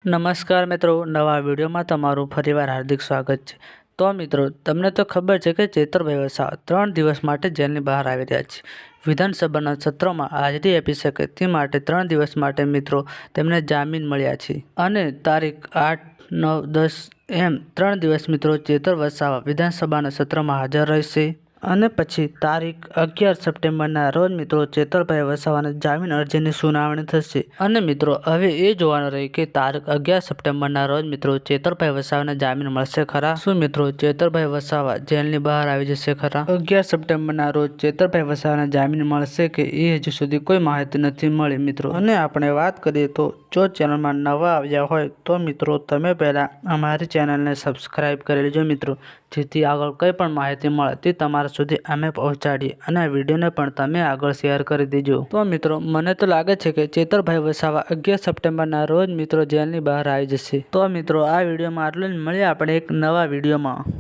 નમસ્કાર મિત્રો, નવા વિડીયોમાં તમારું ફરીવાર હાર્દિક સ્વાગત છે। તો મિત્રો, તમને તો ખબર છે કે ચેતરભાઈ વસાવા 3 દિવસ માટે જેલની બહાર આવી રહ્યા છે। વિધાનસભાના સત્રમાં હાજરી આપી શકે તે માટે 3 દિવસ માટે મિત્રો તેમને જામીન મળ્યા છે અને તારીખ 8, 9, 10 એમ 3 દિવસ મિત્રો ચેતર વસાવા વિધાનસભાના સત્રમાં હાજર રહેશે અને પછી તારીખ 11 સપ્ટેમ્બરના રોજ મિત્રો ચેતરભાઈ વસાવાના જામીન અરજીની સુનાવણી થશે અને મિત્રો હવે એ જોવાનું રહે કે તારીખ 11 સપ્ટેમ્બરના રોજ મિત્રો ચેતરભાઈ વસાવાને જામીન મળશે ખરા? શું મિત્રો ચેતરભાઈ વસાવા જેલની બહાર આવી જશે ખરા? 11 સપ્ટેમ્બરના રોજ ચેતરભાઈ વસાવાને જામીન મળશે કે એ હજુ સુધી કોઈ માહિતી નથી મળી મિત્રો। અને આપણે વાત કરીએ તો જો ચેનલમાં નવા આવ્યા હોય તો મિત્રો તમે પહેલા અમારી ચેનલને સબસ્ક્રાઇબ કરી લેજો મિત્રો, જેથી આગળ કંઈ પણ માહિતી મળે તે તમારા સુધી અમે પહોંચાડીએ અને આ વિડીયોને પણ તમે આગળ શેર કરી દેજો। તો મિત્રો મને તો લાગે છે કે ચેતરભાઈ વસાવા 11 સપ્ટેમ્બરના રોજ મિત્રો જેલની બહાર આવી જશે। તો મિત્રો આ વિડીયોમાં આટલું જ, મળીએ આપણે એક નવા વિડીયોમાં।